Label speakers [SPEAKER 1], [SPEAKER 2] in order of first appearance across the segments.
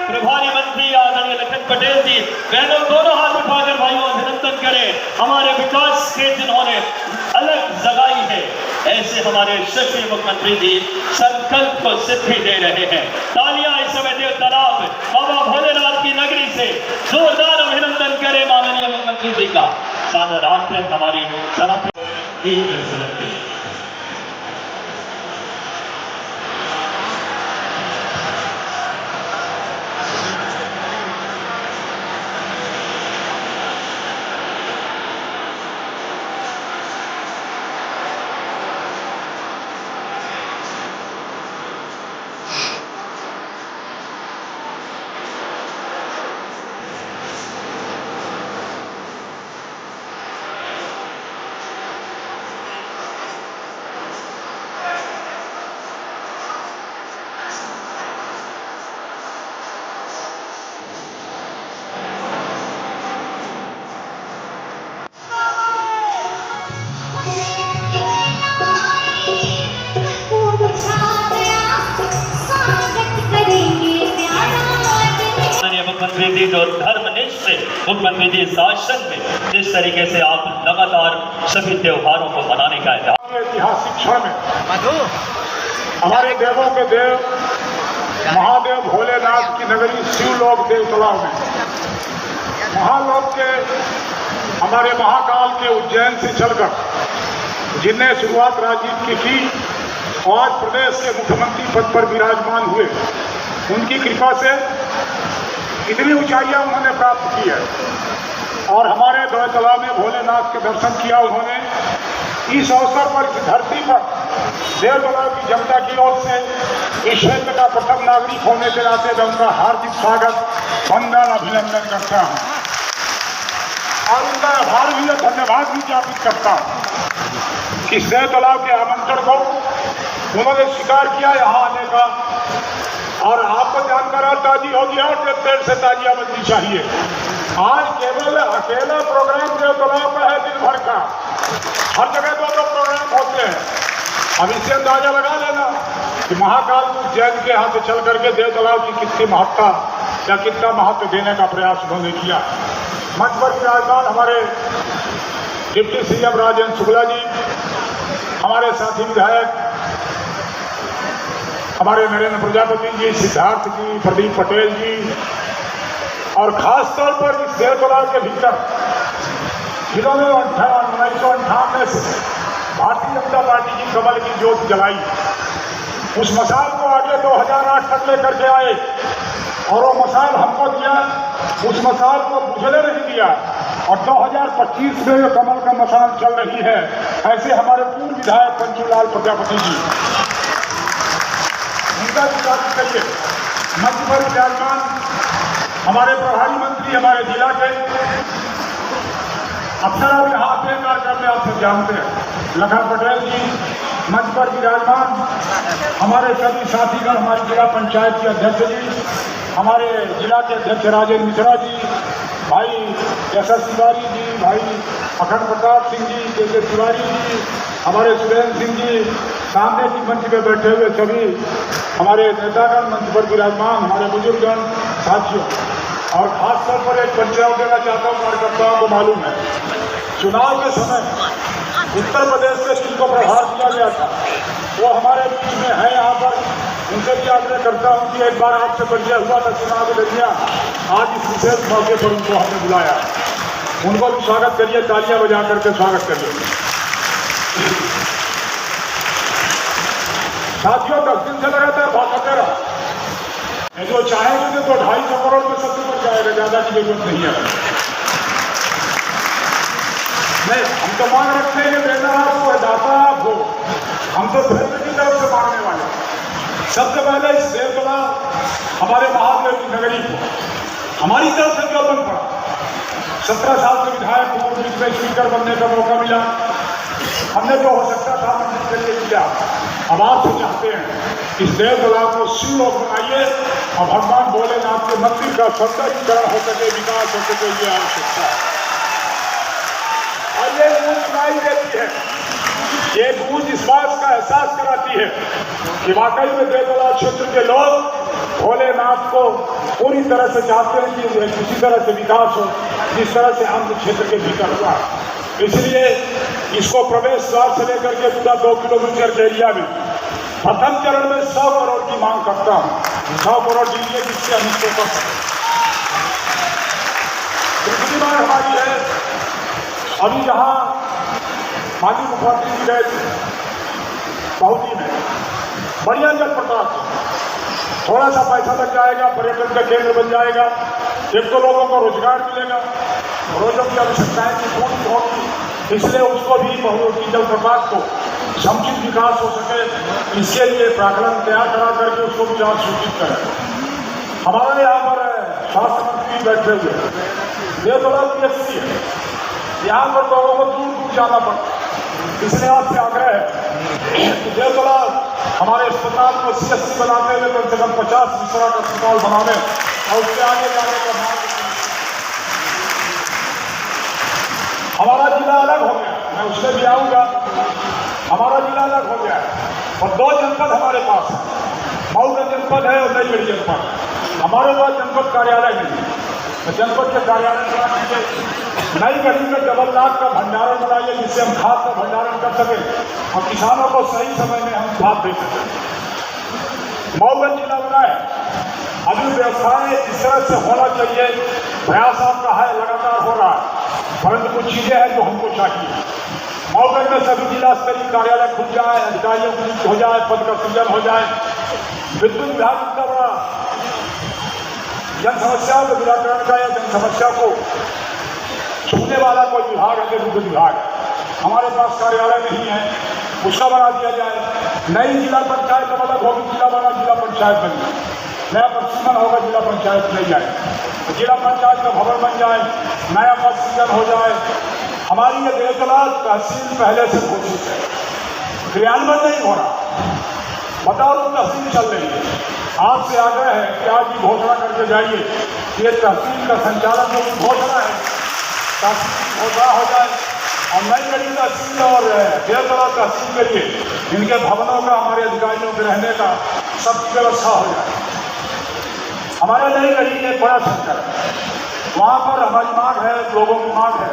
[SPEAKER 1] प्रभारी मंत्री आदरणीय लखन पटेल जी, बहनों दोनों हाथ उठाकर भाइयों अभिनंदन करें। हमारे विकास के जिन्होंने अलग जगाई है, ऐसे हमारे यशस्वी मुख्यमंत्री जी संकल्प को सिद्धि दे रहे हैं। तालियां इस समय देव तालाब बाबा भोलेनाथ की नगरी से जोरदार अभिनंदन करें माननीय मुख्यमंत्री जी का। सारा राष्ट्र हमारी मुख्यमंत्री जी जो धर्मनिष्ठ मुख्यमंत्री जी शासन में जिस तरीके से आप लगातार सभी त्योहारों को मनाने का
[SPEAKER 2] ऐतिहासिक क्षण में हमारे देवों के देव महादेव भोलेनाथ की नगरी शिवलोक देवतलाव में महालोक के हमारे महाकाल के उज्जैन से चलकर जिनने शुरुआत राजीव की थी और आज प्रदेश के मुख्यमंत्री पद पर विराजमान हुए, उनकी कृपा से इतनी ऊंचाइयां उन्होंने प्राप्त की है और हमारे देवतला में भोलेनाथ के दर्शन किया उन्होंने। इस अवसर पर इस धरती पर देवतला की जनता की ओर से इस क्षेत्र का प्रथम नागरिक होने के नाते मैं उनका हार्दिक स्वागत वंदन अभिनंदन करता हूं और उनका आभार भी धन्यवाद भी ज्ञापित करता हूं। इस देवतला के आमंत्रण को उन्होंने स्वीकार किया यहाँ आने का और आपको जानकर और ताजी होगी और देर से ताजियां बननी चाहिए। आज केवल अकेला प्रोग्राम देवतलाव का है दिन भर का, हर जगह दो प्रोग्राम होते हैं। अब इससे अंदाजा लगा लेना कि महाकाल उज्जैन के यहाँ से चल करके देवतलाव की कितनी महत्ता या कितना महत्व देने का प्रयास उन्होंने किया। मंच पर विराजमान हमारे डिप्टी सीएम राजेंद्र शुक्ला जी, हमारे साथी विधायक हमारे नरेंद्र प्रजापति जी, सिद्धार्थ जी, प्रदीप पटेल जी और खास तौर पर इस देवतलाव के भीतर जिन्होंने 1998 से भारतीय जनता पार्टी की कमल की ज्योत जलाई, उस मसाल को आगे 2008 तक लेकर के आए और वो मसाल हमको दिया, उस मसाल को बुझने नहीं दिया और 2025 में जो कमल का मसाल चल रही है, ऐसे हमारे पूर्व विधायक पंचूलाल प्रजापति जी, उनका स्वागत करिए। मंच पर विराजमान हमारे प्रभारी मंत्री हमारे जिला के अफसर अब यहाँ पे कार्यक्रम में आप सब जानते हैं, लखन पटेल जी मंच पर विराजमान, हमारे सभी साथीगण, हमारी जिला पंचायत के अध्यक्ष जी, हमारे जिला के अध्यक्ष राजेंद्र मिश्रा जी, भाई एस.एस. तिवारी जी, भाई अखंड प्रताप सिंह जी, के तिवारी जी, हमारे सुरेंद्र सिंह जी, सामने की मंच में बैठे हुए सभी हमारे नेतागण, मंच पर विराजमान हमारे बुजुर्गगण, साथियों, और खास तौर पर एक परिचय देना चाहता हूँ। कार्यकर्ताओं को मालूम है चुनाव के समय उत्तर प्रदेश से जिनको प्रभार दिया गया था वो हमारे बीच में है यहाँ पर, उनसे भी आग्रह करता हूँ कि एक बार आपसे परिचय हुआ था चुनाव के दरमियान, आज इस विशेष मौके पर उनको हमने बुलाया, उनको भी स्वागत करिए, तालियां बजा करके स्वागत करिए। साथियों 10 दिन से लगातार बात करते रहा, जो चाहेंगे तो 250 करोड़ में सबसे बच जाएगा, ज्यादा की जरूरत नहीं है। नहीं, हम तो मांग रखते हैं देना आप हो, दाता आप हो, हम तो धर्म की तरफ से मांगने वाले। सबसे पहले इस देवतला हमारे महादेव की नगरी को हमारी तरफ से क्यों बन पड़ा, 17 साल के विधायक को बीच में स्पीकर बनने का मौका मिला, हमने जो हो सकता था मंदिर के लिए किया। अब आप तो चाहते हैं इस देवतला को शिवलोक बनाइए और भगवान भोलेनाथ के मंदिर का सौंदर्यीकरण हो सके, विकास हो सके, ये आवश्यकता है। और ये गूंज सुनाई देती है, ये गूंज इस बात का एहसास कराती आती है कि वाकई में देवतला क्षेत्र के लोग भोलेनाथ को पूरी तरह से चाहते हैं कि किसी तरह से विकास हो, जिस तरह से आंध्र क्षेत्र के भीतर हुआ। इसलिए इसको प्रवेश द्वार से लेकर के पूरा 2 किलोमीटर के एरिया में प्रथम चरण में 100 करोड़ की मांग करता हूँ। 100 करोड़ दीजिए, जिससे हम इसको कर सकते। दूसरी बात हमारी है, अभी जहाँ माननीय मुख्यमंत्री जी गए बहुत ही में बढ़िया जलप्रपात, थोड़ा सा पैसा लग जाएगा, पर्यटन का केंद्र बन जाएगा, एक तो लोगों को रोजगार मिलेगा, रोजों की आवश्यकताएं की पूर्ति होगी। इसलिए उसको भी बहुमुखी जलप्रपात को समुचित विकास हो सके, इसके लिए प्राकलन तैयार करा करके उसको विकास सूचित करें। हमारे यहाँ पर स्वास्थ्य मंत्री बैठे हुए, देवतला PSC है, यहाँ पर लोगों को दूर दूर जाना पड़ता है। इसलिए आपसे आग्रह है कि देवतला हमारे अस्पताल को CSC बनाते हुए कम से कम 50 बिस्तरा का अस्पताल बनाने और उससे आगे जाने का मार्ग। हमारा जिला अलग हो गया, मैं उसमें भी आऊँगा। हमारा जिला अलग हो गया है और 2 जनपद हमारे पास है, मऊ का जनपद है और नई गढ़ी जनपद। हमारे पास जनपद कार्यालय नहीं है, तो जनपद के कार्यालय बना दीजिए। नई गढ़ी में जबलनाथ का भंडारण बनाइए, जिससे हम खाद का भंडारण कर सकें और किसानों को सही समय में हम खाद दे सकें। मऊगंज जिला बना है, अभी व्यवसाय इस तरह से होना चाहिए, प्रयास आपका है, लगातार हो रहा है, परंतु कुछ चीजें हैं जो हमको चाहिए। मऊगंज में सभी जिला स्तरीय कार्यालय खुल जाए, अधिकारियों की नियुक्ति हो जाए, पद का सृजन हो जाए। विद्युत विभाग इतना बड़ा जन समस्याओं के निराकरण का या जन समस्या को छूने वाला कोई विभाग है, विद्युत विभाग हमारे पास कार्यालय नहीं है, उसका बना दिया जाए। नई जिला पंचायत अब अलग होगी, जिला बना जिला पंचायत बन जाए, नया प्रशिक्षण होगा, जिला पंचायत नहीं जाए, तो जिला पंचायत का भवन बन जाए, नया प्रशिक्षण हो जाए। हमारी ये देवतला तहसील पहले से घोषित है, क्रियान्वयन नहीं हो रहा, बताओ तहसील चल रही है। आपसे आग्रह है कि आज ही घोषणा करके जाइए, ये तहसील का संचालन जो घोषणा है, तहसील की घोषणा हो जाए और नई गढ़ी तहसील और देवतला तहसील के लिए इनके भवनों का, हमारे अधिकारियों के रहने का सबकी व्यवस्था हो जाए। हमारे नई गढ़ी एक बड़ा सेंटर है, वहाँ पर हमारी मांग है, लोगों की मांग है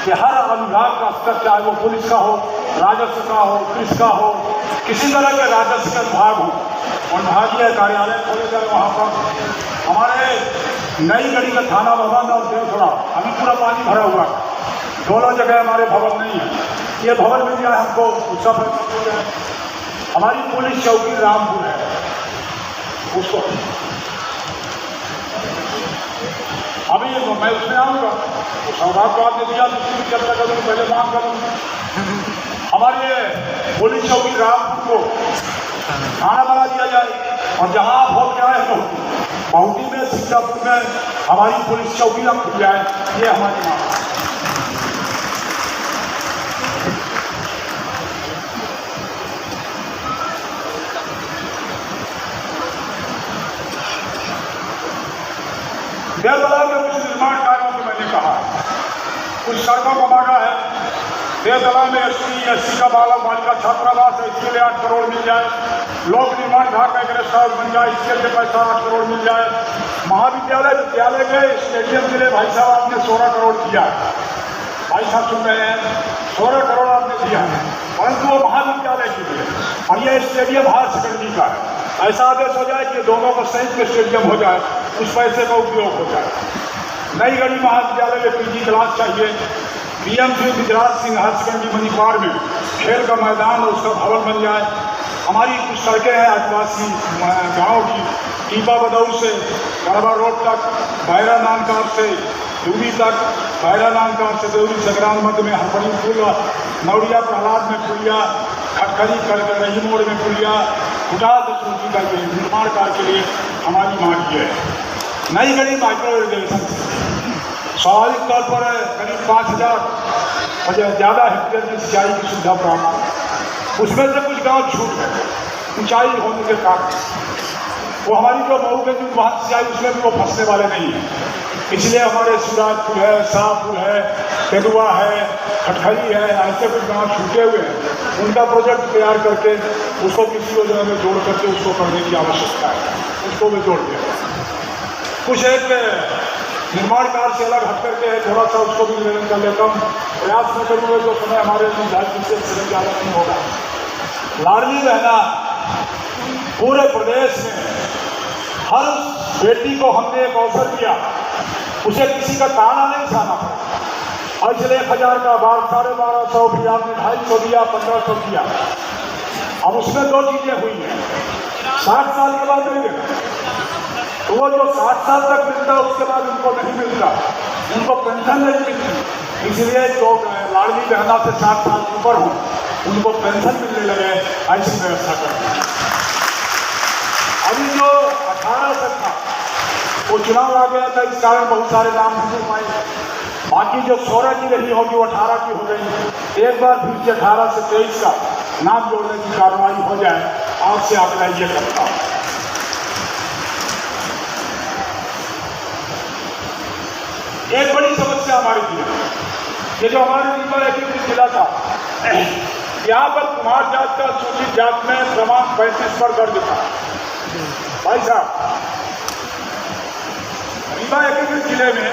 [SPEAKER 2] कि हर अनुविभाग का स्तर, चाहे वो पुलिस का हो, राजस्व का हो, कृषि का हो, किसी तरह के राजस्व का विभाग हो, और विभागीय कार्यालय खोले जाए। वहाँ पर हमारे नई गढ़ी का थाना भवन और देवतला अभी पूरा पानी भरा हुआ, दोनों जगह हमारे भवन नहीं है। ये भवन मिल जाए हमको, उसका हो जाए। हमारी पुलिस चौकी रामपुर है, उसको अभी मैं उसमें आऊँगा, तो सौगात को आपने दिया, दूसरी चर्चा करूँ, पहले मांग करूँ। हमारे पुलिस चौकी रामपुर को थाना बना दिया जाए और जहाँ आप हो क्या है बहुटी में, सीतापुर में हमारी पुलिस चौकी अब खुल जाए, ये हमारी मांग है। देवतला के कुछ निर्माण कार्यों से मैंने कहा, कुछ सड़कों को मांगा है। देवतला में SC का बालिका छात्रावास है, इसके लिए 8 करोड़ मिल जाए। लोक निर्माण विभाग का एक रेस्ट हाउस बन जाए, इसके लिए पैसा 8 करोड़ मिल जाए। महाविद्यालय विद्यालय के स्टेडियम के लिए भाई साहब आपने 16 करोड़ दिया, भाई साहब सुन रहे हैं, 16 करोड़ आपने दिया, परंतु वो महाविद्यालय के लिए, और ये स्टेडियम हायर सेकेंडरी का है। ऐसा आदेश हो जाए कि दोनों का संयुक्त स्टेडियम हो जाए, उस पैसे का उपयोग हो जाए। नई गढ़ी महाविद्यालय में PG क्लास चाहिए, BMC Gujarat Singh higher secondary Manipal में खेल का मैदान और उसका भवन बन जाए। हमारी कुछ सड़कें हैं आदिवासी गाँव की, टीपा बदौर से गड़बा रोड तक, बैरा नानकार से दूरी तक, बैरा नानकार से देवरी संग्राम मध्य में हरपड़ी पुल, नौड़िया प्रहलाद में पुलिया, खटखरी करकरही मोड़ में पुलिया, खुटाद सूची का निर्माण कार्य के लिए हमारी मांग है। नई गढ़ी माइक्रो इरिगेशन स्वाभाविक तौर पर करीब 5000 ज़्यादा हेक्टेयर में सिंचाई की सुविधा प्राप्त, उसमें से कुछ गांव छूट गए ऊंचाई होने के कारण। वो हमारी जो मऊ के वहाँ सिंचाई, उसमें भी वो फंसने वाले नहीं है, इसलिए हमारे शिवराजपुर है, शाहपुर है, तेंदुआ है, खटखली है, ऐसे कुछ गाँव छूटे हुए हैं, उनका प्रोजेक्ट तैयार करके उसको किसी योजना में जोड़ करके उसको करने की आवश्यकता है, उसको भी जोड़ दें। कुछ एक निर्माण कार्य से अलग हट करके है, थोड़ा सा उसको भी निवेदन कर लेता हूँ। प्रयास में करूँगा जो समय हमारे निर्धारित से ज़्यादा नहीं होगा। लाडली बहना पूरे प्रदेश में हर बेटी को हमने एक अवसर दिया, उसे किसी का ताना नहीं खाना पड़ा। और इसलिए 1000 का बार 1250 फिर आपने 250 दिया, 1500 दिया। अब उसमें 2 चीजें हुई हैं, 60 साल के बाद नहीं देना, तो वो जो 60 साल तक मिलता उसके बाद उनको नहीं मिलता, उनको पेंशन नहीं मिलती। इसलिए जो लाडली बहना से 60 साल ऊपर हो उनको पेंशन मिलने लगे, ऐसी व्यवस्था करते हैं। अभी जो 18 तक था वो चुनाव आ गया था, इस कारण बहुत सारे नाम नहीं मिल पाए। बाकी जो 16 की रही होगी वो 18 की हो गई। एक बार फिर से 18 से 23 का नाम जोड़ने की कार्रवाई हो जाए, आपसे आग्रह ये करता हूँ। एक बड़ी समस्या हमारी थी, ये जो हमारे रीवा एकीकृत जिला था, यहाँ पर कुमार जात का सूचित जात में क्रमांक 35 पर दर्ज था। भाई साहब, रीवा एकीकृत जिले में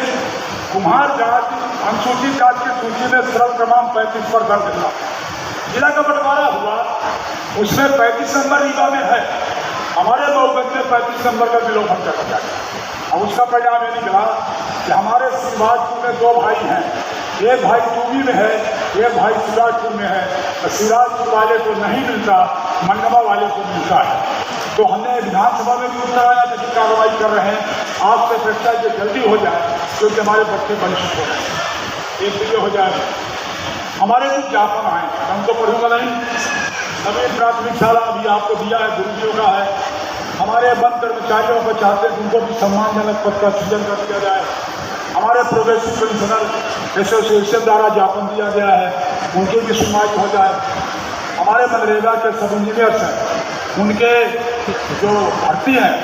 [SPEAKER 2] कुम्हार जात अनुसूचित जात की सूची में सर्व क्रमांक 35 पर दर्ज था। जिला का बंटवारा हुआ, उसमें 35 नंबर रीवा में है, हमारे मऊगंज में 35 नंबर का विलोपन कर दिया। अब उसका परिणाम ये निकला कि हमारे सिराजपुर में 2 भाई हैं, एक भाई टूबी में है, एक भाई सिराजपुर में है। सिराजपुर वाले को नहीं मिलता, मनगवा वाले को मिलता है। तो हमने विधानसभा में भी उत्तर आया कि कार्रवाई कर रहे हैं, आपसे अपेक्षा ये जल्दी हो जाए क्योंकि हमारे बच्चे वंचित हो रहे। एक तो ये हो जाए। हमारे कुछ ज्ञापन आए, हम तो पढ़ूंगा नहीं। नवीन प्राथमिक शाला अभी आपको दिया है, गुरुजियों का है। हमारे बंद कर्मचारियों को चाहते हैं उनको भी सम्मानजनक पद का सृजन कर दिया जाए। हमारे प्रोग्रेसिव पेंशनर एसोसिएशन द्वारा ज्ञापन दिया गया है, उनकी भी सुनवाई हो जाए। हमारे मनरेगा के सब इंजीनियर्स हैं, उनके जो भर्ती हैं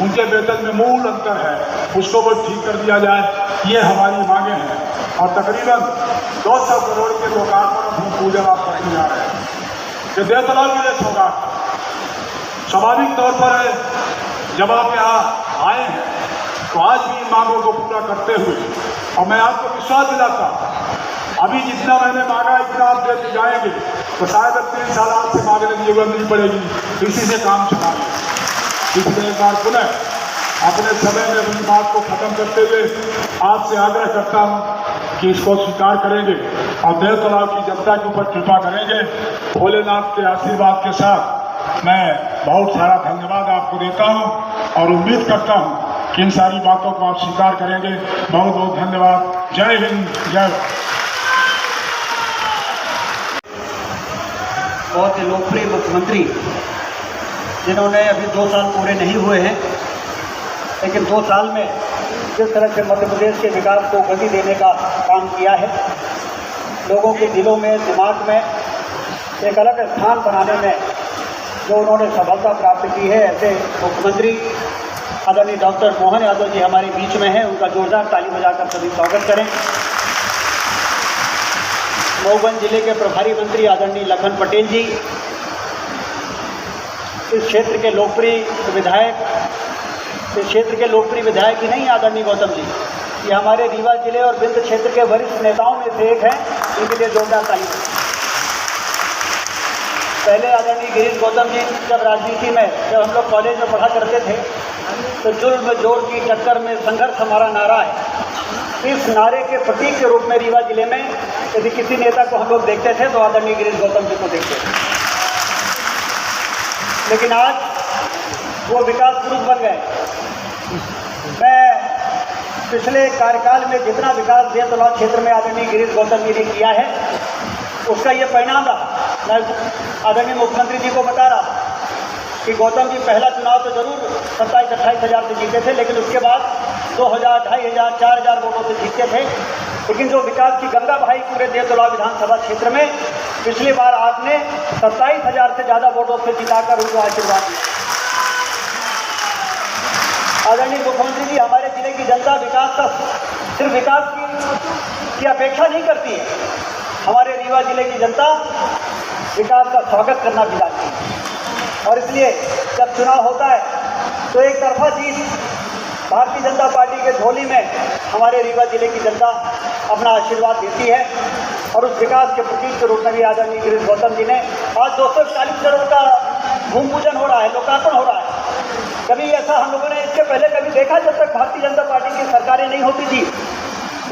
[SPEAKER 2] उनके वेतन में मूल अंतर है, उसको भी ठीक कर दिया जाए। ये हमारी मांगे हैं। और तकरीबन 200 करोड़ के लोकार्पण भूमि पूजन आप करने जा रहे हैं। ये देवतलाव के लिए होगा। स्वाभाविक तौर पर जब आप यहाँ आए हैं तो आज भी इन मांगों को पूरा करते हुए, और मैं आपको विश्वास दिलाता हूँ अभी जितना मैंने मांगा इतना आप देते जाएंगे तो शायद अब 3 साल आपसे मांगने की जरूरत नहीं पड़ेगी, इसी से काम चलाएंगे। इसलिए एक बार पुनः अपने समय में अपनी बात को खत्म करते हुए आपसे आग्रह करता हूँ कि इसको स्वीकार करेंगे और देवतलाव की जनता के ऊपर कृपा करेंगे। भोलेनाथ के आशीर्वाद के साथ मैं बहुत सारा धन्यवाद आपको देता हूँ और उम्मीद करता हूँ कि इन सारी बातों को आप स्वीकार करेंगे। बहुत बहुत धन्यवाद। जय हिंद, जय।
[SPEAKER 3] बहुत ही लोकप्रिय मुख्यमंत्री जिन्होंने अभी 2 साल पूरे नहीं हुए हैं, लेकिन 2 साल में जिस तरह से मध्य प्रदेश के विकास को गति देने का काम किया है, लोगों के दिलों में, दिमाग में एक अलग स्थान बनाने में जो उन्होंने सफलता प्राप्त की है, ऐसे मुख्यमंत्री आदरणीय डॉक्टर मोहन यादव जी हमारे बीच में हैं। उनका जोरदार ताली बजाकर सभी स्वागत करें। मऊगंज जिले के प्रभारी मंत्री आदरणीय लखन पटेल जी, इस क्षेत्र के लोकप्रिय विधायक ही नहीं आदरणीय गौतम जी, ये हमारे रीवा जिले और विंध्य क्षेत्र के वरिष्ठ नेताओं में से एक हैं। इनके लिए जोरदार ताली। पहले आदरणीय गिरीश गौतम जी जब राजनीति में, जब हम लोग कॉलेज में पढ़ा करते थे तो जुल्म जोर की टक्कर में संघर्ष हमारा नारा है। इस नारे के प्रतीक के रूप में रीवा जिले में यदि किसी नेता को हम लोग देखते थे तो आदरणीय गिरीश गौतम जी को देखते थे। लेकिन आज वो विकास पुरुष बन गए। मैं पिछले कार्यकाल में जितना विकास देवतलाव क्षेत्र में आदरणीय गिरीश गौतम जी ने किया है उसका ये परिणाम रहा। मैं आदरणीय मुख्यमंत्री जी को बता रहा कि गौतम जी पहला चुनाव तो जरूर 27-28 हज़ार से जीते थे, लेकिन उसके बाद 2000, 2500, 4000 वोटों से जीते थे। लेकिन जो विकास की गंगा बहाई पूरे देवतलाव विधानसभा क्षेत्र में, पिछली बार आपने 27,000 से ज़्यादा वोटों से जिताकर उनको आशीर्वाद दिया। आदरणीय मुख्यमंत्री जी, हमारे जिले की जनता विकास का सिर्फ विकास की अपेक्षा नहीं करती है, हमारे रीवा जिले की जनता विकास का स्वागत करना भी जानती है। और इसलिए जब चुनाव होता है तो एक तरफा जीत भारतीय जनता पार्टी के झोली में हमारे रीवा जिले की जनता अपना आशीर्वाद देती है। और उस विकास के प्रतीक के रूप में भी आदरणीय गिरीश गौतम जी ने आज 240 करोड़ का भूमि पूजन हो रहा है, लोकार्पण हो रहा है। कभी ऐसा हम लोगों ने इसके पहले कभी देखा जब तक भारतीय जनता पार्टी की सरकारें नहीं होती थी।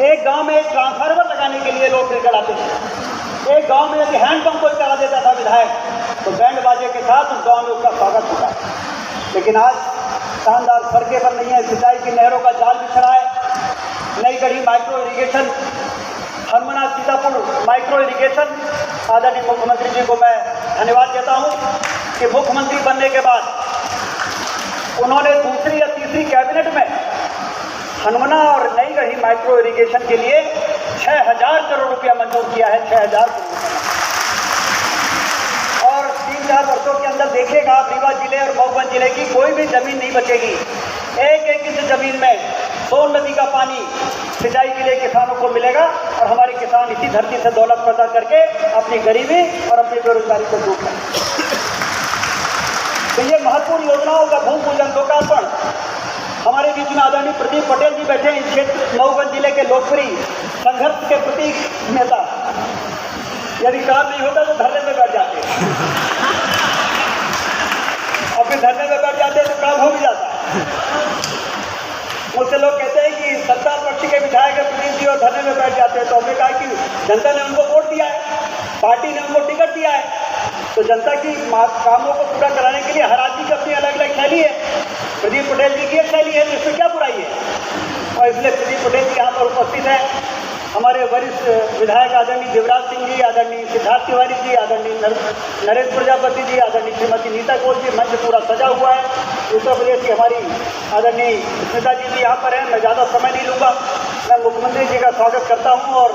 [SPEAKER 3] एक गांव में एक ट्रांसफार्मर लगाने के लिए लोग क्रिकेट आते थे। एक गांव में यदि हैंडपंप कोई करा देता था विधायक, तो बैंड बाजे के साथ उस गांव में उसका स्वागत होता है। लेकिन आज शानदार सड़कें बन रही हैं, सिंचाई की नहरों का जाल बिछड़ा है, Naigarhi micro irrigation, Hanumana Sitapur micro irrigation. आदरणीय मुख्यमंत्री जी को मैं धन्यवाद देता हूं कि मुख्यमंत्री बनने के बाद उन्होंने दूसरी या तीसरी कैबिनेट में हनुमाना और नई गढ़ी माइक्रो इरिगेशन के लिए 6000 करोड़ रुपया मंजूर किया है। 6000 करोड़ रुपया। और 3-4 वर्षों के अंदर देखिएगा रीवा जिले और मऊगंज जिले की कोई भी जमीन नहीं बचेगी। एक इंच जमीन में सोन नदी का पानी सिंचाई के लिए किसानों को मिलेगा और हमारे किसान इसी धरती से दौलत पैदा करके अपनी गरीबी और अपनी बेरोजगारी को दूर करें। तो ये महत्वपूर्ण योजनाओं का भूमि पूजन लोकार्पण हमारे बीच में आदरणीय प्रदीप पटेल जी बैठे इस क्षेत्र मऊगंज जिले के लोकप्रिय संघर्ष के प्रतीक नेता। यदि काम नहीं होता तो धरने में बैठ जाते, और फिर धरने में बैठ जाते तो काम हो भी जाता। मुझसे लोग कहते हैं कि सत्ता पक्ष के विधायक प्रदीप जी और धरने में बैठ जाते हैं, तो हमने कहा कि जनता ने उनको वोट दिया है, पार्टी ने उनको टिकट दिया है, तो जनता की कामों को पूरा कराने के लिए हर आदमी की अपनी अलग अलग शैली है। प्रदीप पटेल जी की एक शैली है, जिसमें क्या बुराई है। और इसलिए प्रदीप पटेल जी यहाँ पर उपस्थित हैं। हमारे वरिष्ठ विधायक आदरणीय देवराज सिंह जी, आदरणीय सिद्धार्थ तिवारी जी, आदरणीय नरेंद्र प्रजापति जी, आदरणीय श्रीमती नीता घोष जी, मंच पूरा सजा हुआ है। उत्तर प्रदेश की हमारी आदरणीय स्मिता जी भी यहाँ पर हैं। मैं ज़्यादा समय नहीं लूँगा, मैं मुख्यमंत्री जी का स्वागत करता हूँ। और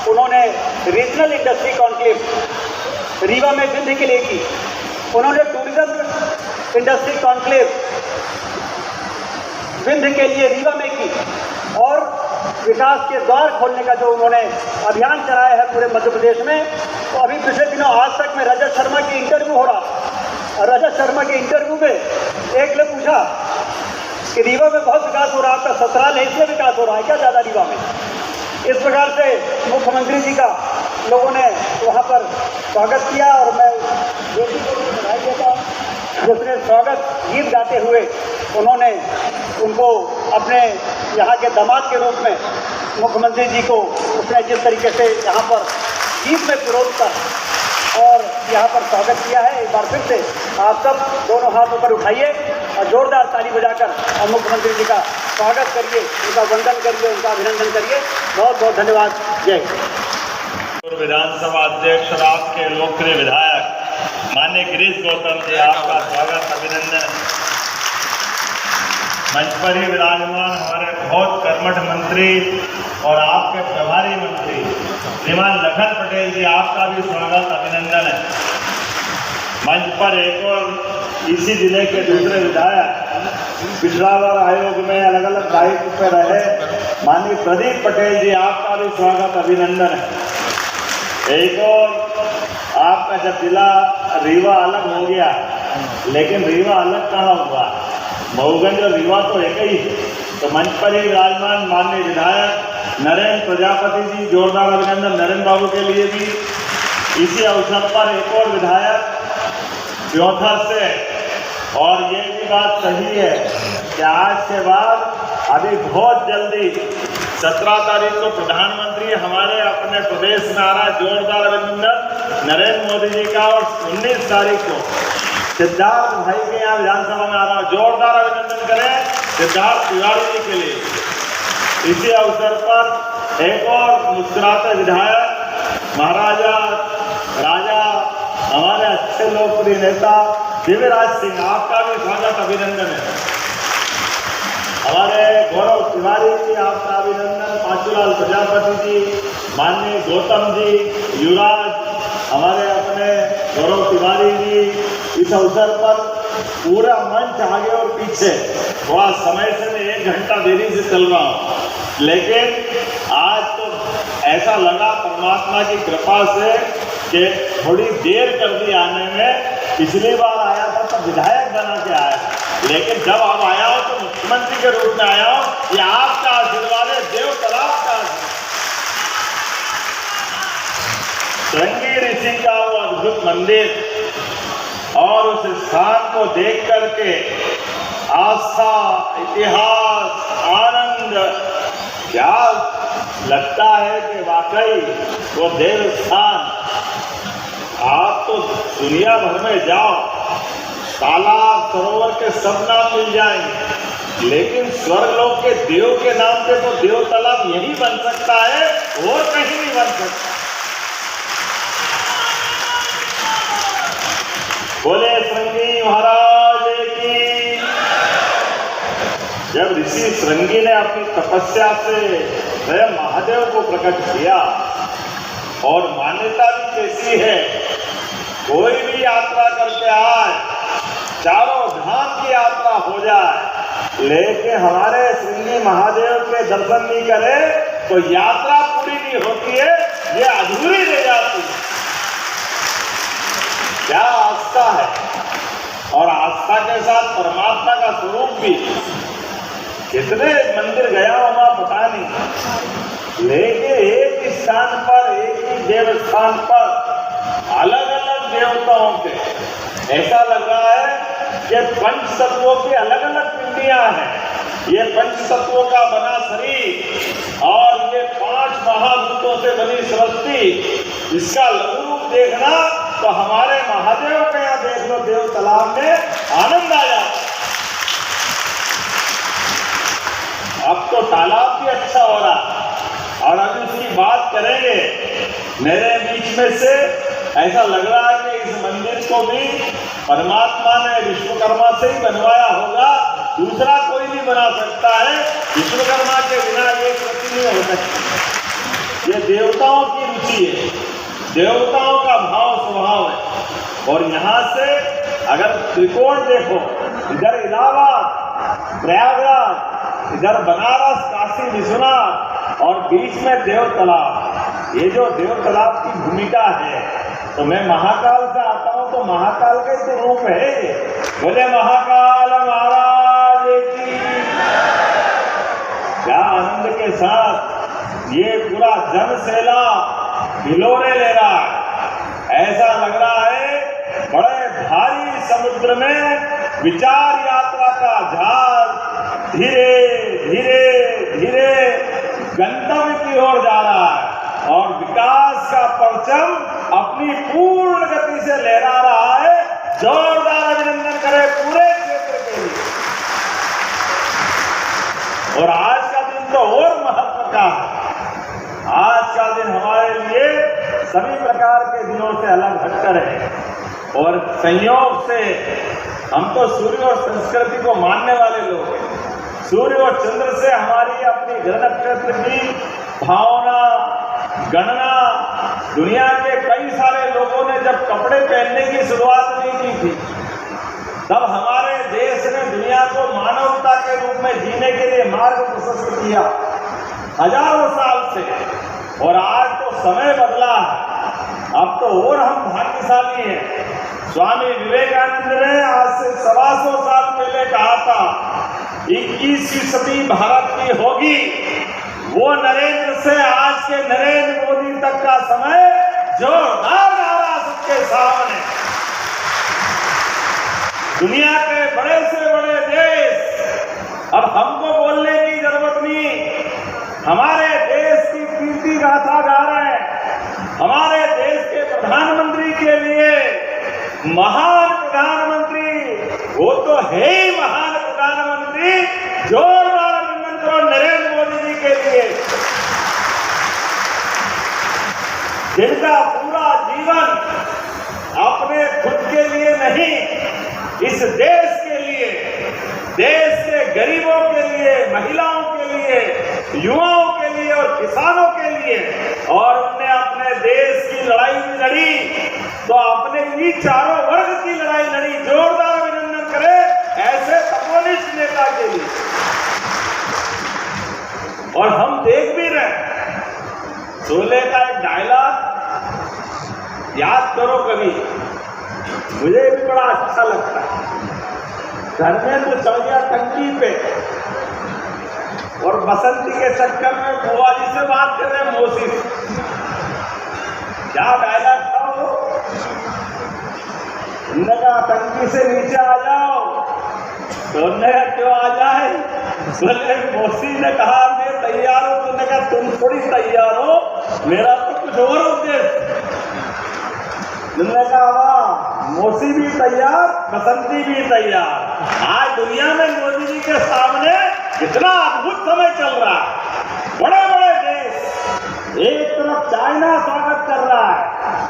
[SPEAKER 3] उन्होंने रीजनल इंडस्ट्री कॉन्क्लेव रीवा में विंध्य के लिए की, उन्होंने टूरिज्म इंडस्ट्री कॉन्क्लेव विंध्य के लिए रीवा में की, और विकास के द्वार खोलने का जो उन्होंने अभियान चलाया है पूरे मध्य प्रदेश में। तो अभी पिछले दिनों आज तक में रजत शर्मा की इंटरव्यू हो रहा, और रजत शर्मा के इंटरव्यू में एक ने पूछा कि रीवा में बहुत विकास हो रहा है, आपका ससुराल है इसलिए विकास हो रहा है क्या ज़्यादा रीवा में। इस प्रकार से मुख्यमंत्री जी का लोगों ने वहाँ पर स्वागत किया। और मैं बेटी को भी बधाई देता हूँ, जिसने स्वागत गीत गाते हुए उन्होंने उनको अपने यहाँ के दामाद के रूप में मुख्यमंत्री जी को उसने जिस तरीके से यहाँ पर गीत में विरोध कर और यहाँ पर स्वागत किया है। एक बार फिर से आप सब दोनों हाथ ऊपर उठाइए और जोरदार ताली बजाकर और मुख्यमंत्री जी का स्वागत करिए, उनका वंदन करिए, उनका अभिनंदन करिए। बहुत बहुत धन्यवाद। जय हिंद।
[SPEAKER 1] विधानसभा अध्यक्ष और आपके लोकप्रिय विधायक माननीय गिरीश गौतम जी, आपका स्वागत अभिनंदन। मंच पर ही विराजमान हमारे बहुत कर्मठ मंत्री और आपके प्रभारी मंत्री श्रीमान लखन पटेल जी, आपका भी स्वागत अभिनंदन है। मंच पर एक और इसी जिले के दूसरे विधायक पिछड़ा वर्ग आयोग में अलग अलग दायित्व पर रहे माननीय प्रदीप पटेल जी, आपका भी स्वागत अभिनंदन है। एक और आपका जब जिला रीवा अलग हो गया, लेकिन रीवा अलग कहाँ हुआ, मऊगंज और रीवा तो एक ही। तो मंच पर ही विराजमान माननीय विधायक नरेंद्र प्रजापति जी, जोरदार अभिनंदन नरेंद्र बाबू के लिए भी। इसी अवसर पर एक और विधायक ब्योथर से, और ये भी बात सही है कि आज के बाद अभी बहुत जल्दी 17 तारीख को प्रधानमंत्री हमारे अपने प्रदेश में आ रहा है। जोरदार अभिनंदन नरेंद्र मोदी जी का। और 19 तारीख को सिद्धार्थ भाई के यहाँ विधानसभा में आ रहा है। जोरदार अभिनंदन करें सिद्धार्थ तिवारी जी के लिए। इसी अवसर पर एक और मुस्कुराते विधायक महाराजा राजा हमारे अच्छे लोकप्रिय नेता दिव्यराज सिंह, आपका भी स्वागत अभिनंदन है। हमारे गौरव तिवारी जी, आपका अभिनंदन। पांचूलाल प्रजापति जी, माननीय गौतम जी, युवराज हमारे अपने गौरव तिवारी जी। इस अवसर पर पूरा मंच आगे और पीछे, वहाँ समय से मैं 1 घंटा देरी से चल रहा हूँ, लेकिन आज तो
[SPEAKER 4] ऐसा लगा परमात्मा की कृपा से कि थोड़ी देर कर दी आने में। पिछली बार आया था तो विधायक बना के आया, लेकिन जब अब आया हो तो मुख्यमंत्री के रूप में आया हो। ये आपका आशीर्वाद है, देव तालाब का श्रृंगी ऋषि का वो अद्भुत मंदिर और उस स्थान को देख करके आस्था, इतिहास, आनंद, क्या लगता है कि वाकई वो देव स्थान। आप तो दुनिया भर में जाओ, तालाब सरोवर के सब नाम मिल जाएंगे, लेकिन स्वर्गलोक के देव के नाम पे तो देव तालाब यही बन सकता है, और कहीं नहीं बन सकता। बोले श्रृंगी महाराज की। जब ऋषि श्रृंगी ने अपनी तपस्या से स्वयं महादेव को प्रकट किया, और मान्यता भी कैसी है, कोई भी यात्रा करके आए, चारों धाम की यात्रा हो जाए, लेकिन हमारे श्रृंगी महादेव के दर्शन नहीं करे तो यात्रा पूरी नहीं होती है, ये अधूरी रह जाती है। क्या आस्था है, और आस्था के साथ परमात्मा का स्वरूप भी। कितने मंदिर गया होगा पता नहीं, लेकिन एक स्थान पर, एक ही देव स्थान पर अलग अलग देवताओं के, ऐसा लग रहा है कि पंच तत्वों की अलग अलग पिंडियां हैं। ये पंच तत्वों का बना शरीर और ये 5 महाभूतों से बनी सृष्टि, इसका लघु रूप देखना तो हमारे महादेव के यहाँ देख लो, देव तालाब में आनंद आ जाए। अब तो तालाब भी अच्छा हो रहा, और अभी उसकी बात करेंगे। मेरे बीच में से ऐसा लग रहा है कि इस मंदिर को भी परमात्मा ने विश्वकर्मा से ही बनवाया होगा, दूसरा कोई नहीं बना सकता है। विश्वकर्मा के बिना ये कृति नहीं हो सकती। ये देवताओं की रुचि है, देवताओं का भाव स्वभाव है। और यहाँ से अगर त्रिकोण देखो, इधर इलाहाबाद, प्रयागराज, इधर बनारस, काशी विश्वनाथ, और बीच में देव तालाब। ये जो देव तालाब की भूमिका है, तो मैं महाकाल से आता हूँ, तो महाकाल का ही तो रूप है ये। बोले महाकाल महाराज की। क्या आनंद के साथ ये पूरा जनसेला हिलोरे ले रहा है। ऐसा लग रहा है बड़े भारी समुद्र में विचार यात्रा का जहाज धीरे धीरे धीरे गंतव्य की ओर जा रहा है, और विकास का परचम अपनी पूर्ण गति से लहरा रहा है। जोरदार अभिनंदन करें पूरे क्षेत्र के लिए। और आज का दिन तो और महत्व का है। आज का दिन हमारे लिए सभी प्रकार के दिनों से अलग हटकर है, और संयोग से हम तो सूर्य और संस्कृति को मानने वाले लोग हैं। सूर्य और चंद्र से हमारी अपनी ग्रह नक्षत्र की भावना, गणना, दुनिया के कई सारे लोगों ने जब कपड़े पहनने की शुरुआत नहीं की थी, तब हमारे देश ने दुनिया को मानवता के रूप में जीने के लिए मार्ग प्रशस्त किया हजारों साल से। और आज तो समय बदला है, अब तो और हम भाग्यशाली हैं। स्वामी विवेकानंद ने आज से 125 साल पहले कहा था, 21वीं सदी भारत की होगी। वो नरेंद्र से आज के नरेंद्र मोदी तक का समय जोरदार नारा सबके सामने। दुनिया के बड़े से बड़े देश अब हमको बोलने की जरूरत नहीं, हमारे देश की कीर्ति गाथा गा रहे हैं। हमारे देश के प्रधानमंत्री के लिए महान प्रधानमंत्री, वो तो है ही महान प्रधानमंत्री। जोरदार अभिनंदन करो नरेंद्र मोदी जी के लिए, जिनका पूरा जीवन अपने खुद के लिए नहीं, इस देश के लिए, देश के गरीबों के लिए, महिलाओं के लिए, युवाओं के लिए और किसानों के लिए, और उन्होंने अपने देश की लड़ाई भी लड़ी, तो अपने ही चारों वर्ग की लड़ाई लड़ी। जोरदार अभिनंदन करें ऐसे तपोनिष्ठ नेता के लिए। और हम देख भी रहे शोले का एक डायलॉग याद करो कभी, मुझे भी बड़ा अच्छा लगता है। धर्मेंद्र चढ़ गया टंकी पे और बसंती के चक्कर में बुआ जी से बात कर रहे हैं, मौसी से। क्या डायलॉग था वो? उन्होंने कहा टंकी से नीचे आ जाओ, तो उन्होंने कहा क्यों आ जाए? बोले मौसी ने कहा मैं तैयार हूं। तुमने कहा तुम थोड़ी तैयार हो, मेरा तो कुछ और उद्देश्य। उन्होंने कहा वाह, मौसी भी तैयार, बसंती भी तैयार। आज दुनिया में मोदी जी के सामने कितना अद्भुत समय चल रहा है। बड़े बड़े देश, एक तरफ चाइना स्वागत कर रहा है,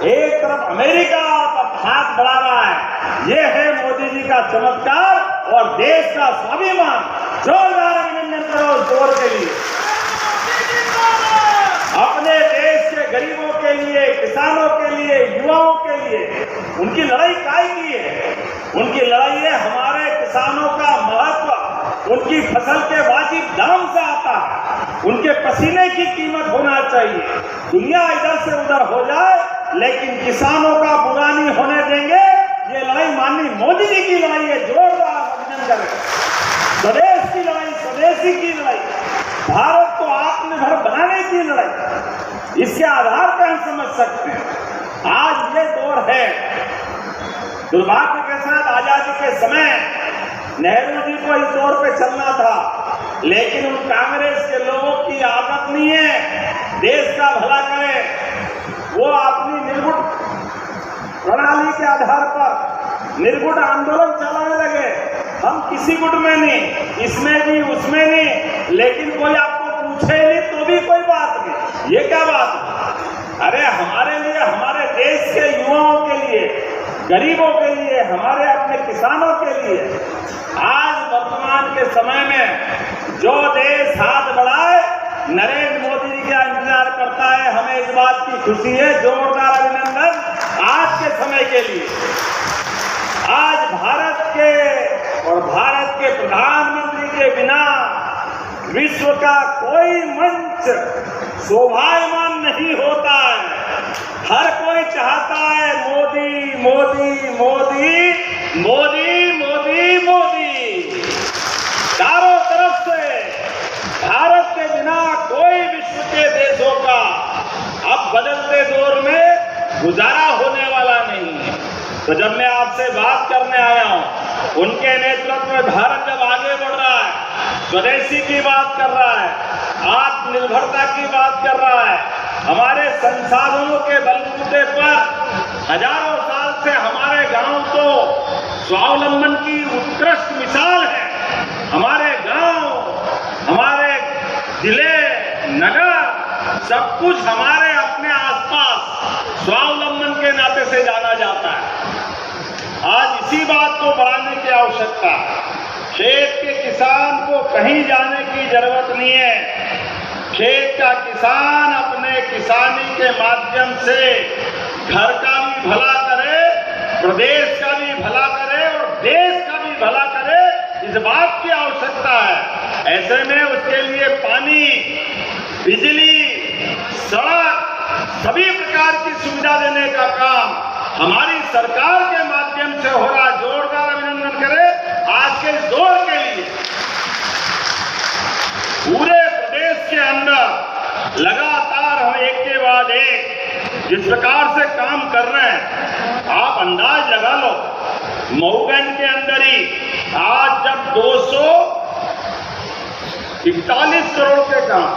[SPEAKER 4] एक तरफ अमेरिका हाथ बढ़ा रहा है। ये है मोदी जी का चमत्कार और देश का स्वाभिमान। जोरदार अभिनंदन करो जोर के लिए। अपने देश के गरीबों के लिए, किसानों के लिए, युवाओं के लिए उनकी लड़ाई काय की है। उनकी लड़ाई है हमारे किसानों का महत्व उनकी फसल के वाजिब दाम से आता है। उनके पसीने की कीमत होना चाहिए। दुनिया इधर से उधर हो जाए लेकिन किसानों का बुरा नहीं होने देंगे। ये लड़ाई माननीय मोदी जी की लड़ाई है। जोरदार अभिनंदन करें। स्वदेश की लड़ाई, स्वदेशी की लड़ाई, भारत को आत्मनिर्भर बनाने की लड़ाई, इसके आधार पर हम समझ सकते हैं। आज ये दौर है, दुर्भाग्य के साथ आजादी के समय नेहरू जी को इस दौर पे चलना था, लेकिन उन कांग्रेस के लोगों की आदत नहीं है देश का भला करे। वो अपनी निर्गुण प्रणाली के आधार पर निर्गुण आंदोलन चलाने लगे। हम किसी गुट में नहीं, इसमें नहीं, उसमें नहीं, लेकिन कोई आपको पूछे नहीं तो भी कोई बात नहीं। ये क्या बात है? अरे हमारे लिए, हमारे देश के युवाओं के लिए, गरीबों के लिए, हमारे अपने किसानों के लिए आज वर्तमान के समय में जो देश हाथ बढ़ाए नरेंद्र मोदी जी का इंतजार करता है। हमें इस बात की खुशी है। जोरदार अभिनंदन आज के समय के लिए। आज भारत के और भारत के प्रधानमंत्री के बिना विश्व का कोई मंच शोभायमान नहीं होता है। हर कोई चाहता है मोदी मोदी मोदी मोदी मोदी मोदी। चारों तरफ से भारत के बिना कोई विश्व के देशों का अब बदलते दौर में गुजारा होने वाला नहीं है। तो जब मैं आपसे बात करने आया हूं, उनके नेतृत्व में भारत जब आगे बढ़ रहा है, स्वदेशी की बात कर रहा है, आत्मनिर्भरता की बात कर रहा है, हमारे संसाधनों के बलबूते पर हजारों साल से हमारे गांव तो स्वावलंबन की उत्कृष्ट मिसाल है। हमारे गांव, हमारे जिले, नगर, सब कुछ हमारे अपने आसपास स्वावलंबन के नाते से जाना जाता है। आज इसी बात को बढ़ाने की आवश्यकता है। खेत के किसान को कहीं जाने की जरूरत नहीं है। खेत का किसान अपने किसानी के माध्यम से घर का भी भला करे, प्रदेश का भी भला करे और देश का भी भला करे, इस बात की आवश्यकता है। ऐसे में उसके लिए पानी, बिजली, सड़क, सभी प्रकार की सुविधा देने का काम हमारी सरकार के माध्यम से हो रहा। जोरदार अभिनंदन करें आज के इस दौर के लिए। पूरे प्रदेश के अंदर लगातार हम एक के बाद एक जिस प्रकार से काम कर रहे हैं, आप अंदाज लगा लो। मऊगंज के अंदर ही आज जब 241 करोड़ के काम,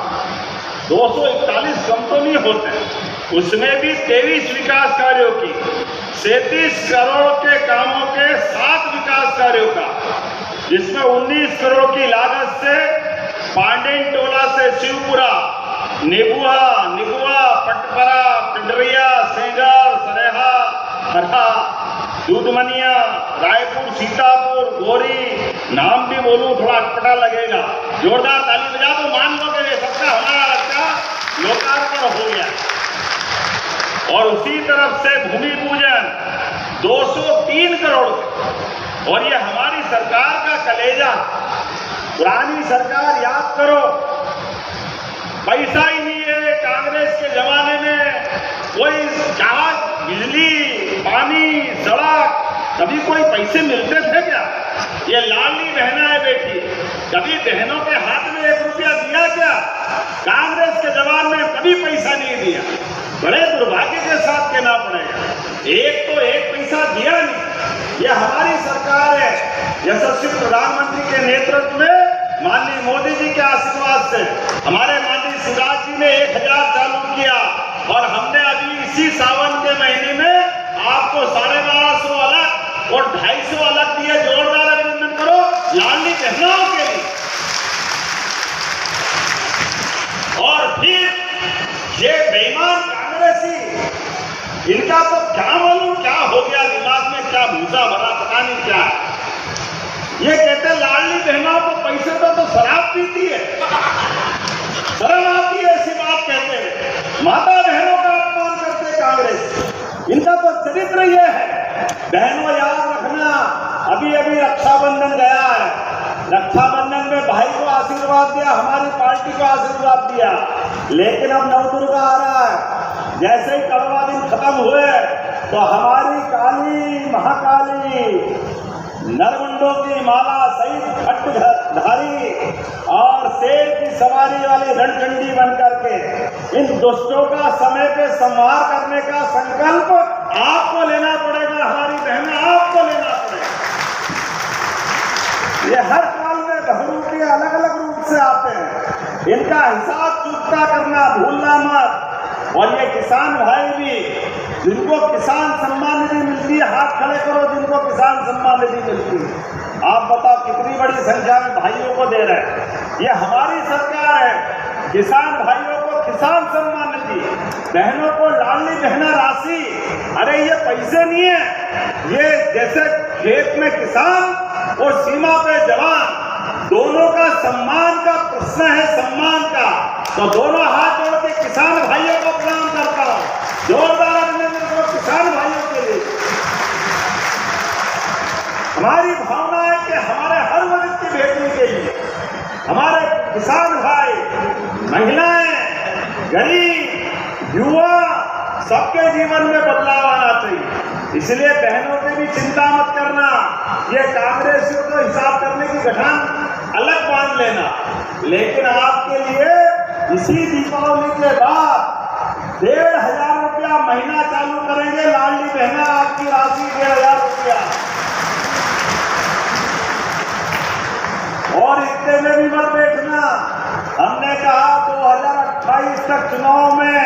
[SPEAKER 4] 241 कम तो नहीं होते, उसमें भी 23 विकास कार्यों की, 37 करोड़ के कामों के 7 विकास कार्यों का, जिसमें 19 करोड़ की लागत से पांडेन टोला से शिवपुरा, निबुआ, पटपरा, पिंडरिया, सेंगर, सरेहा, हरा, दूधमनिया, रायपुर, सीतापुर, गोरी, नाम भी बोलूं थोड़ा अटपटा लगेगा। जोरदार ताली बजा दो, मान लो कि सबका हमारा रास्ता लोकार्पण हो गया। और उसी तरफ से भूमि पूजन 203 करोड़, और ये हमारी सरकार का कलेजा। पुरानी सरकार याद करो, पैसा ही नहीं है, कांग्रेस कांग्रेस के जमाने में कोई कहा बिजली, पानी, सड़क, कभी कोई पैसे मिलते थे क्या? ये लाडली बहना है बेटी, कभी बहनों के हाथ में 1 रुपया दिया क्या? कांग्रेस के जमाने में कभी पैसा नहीं दिया। बड़े दुर्भाग्य के साथ कहना पड़ेगा, एक पैसा दिया नहीं। ये हमारी सरकार है, यशस्वी प्रधानमंत्री के नेतृत्व में, माननीय मोदी जी के आशीर्वाद से हमारे माननीय शिवराज जी ने 1000 चालू किया और हमने अभी इसी सावन के महीने में आपको 1250 अलग और 250 अलग दिए। जोरदार अभिनंदन करो लाडली बहनों के लिए। और फिर ये बेईमान कांग्रेसी, इनका तो क्या मालूम क्या हो गया, दिमाग में क्या भूसा भरा, पता नहीं क्या है। ये कहते लाडली बहनों को पैसे तो शराब पीती है, शर्म आती है ऐसी बात कहते हैं। माता बहनों का अपमान करते कांग्रेस, इनका तो चरित्र ये है। बहनों याद रखना, अभी अभी रक्षाबंधन गया है, रक्षाबंधन में भाई को आशीर्वाद दिया, हमारी पार्टी को आशीर्वाद दिया, लेकिन अब नवदुर्गा आ रहा है। जैसे ही कड़वा दिन खत्म हुए तो हमारी काली महाकाली नरमुंडों की माला सहित खड्डधारी और शेर की सवारी वाली रणचंडी बनकर के इन दुष्टों का समय पे संहार करने का संकल्प आपको लेना पड़ेगा। हमारी बहनें, आपको लेना पड़ेगा। ये हर काल में बहुरूपी अलग अलग रूप से आते हैं, इनका हिसाब चुकता करना भूलना मत। और ये किसान भाई भी, जिनको किसान सम्मान निधि मिलती है, हाथ खड़े करो जिनको किसान सम्मान निधि मिलती है। आप बताओ कितनी बड़ी संख्या में भाइयों को दे रहे हैं। ये हमारी सरकार है, किसान भाइयों को किसान सम्मान निधि, बहनों को लाडली बहना राशि। अरे ये पैसे नहीं है, ये जैसे खेत में किसान और सीमा पे जवान, दोनों का सम्मान का प्रश्न है, सम्मान का। तो दोनों हाथ जोड़ के किसान भाइयों को प्रणाम करता हूं। जोरदार अभिनंदन करो किसान भाइयों के लिए। हमारी भावना है कि हमारे हर वर्ग की बेटी के लिए, हमारे किसान भाई, महिलाएं, गरीब, युवा, सबके जीवन में बदलाव आना चाहिए। इसलिए बहनों की भी चिंता मत करना, ये कांग्रेसियों को हिसाब करने की गठान अलग बांध लेना। लेकिन आपके लिए इसी दीपावली के बाद 1500 रुपया महीना चालू करेंगे। लाडली बहना आपकी राशि 1500 रुपया, और इतने में भी मत बैठना। हमने कहा 2028 तक चुनाव में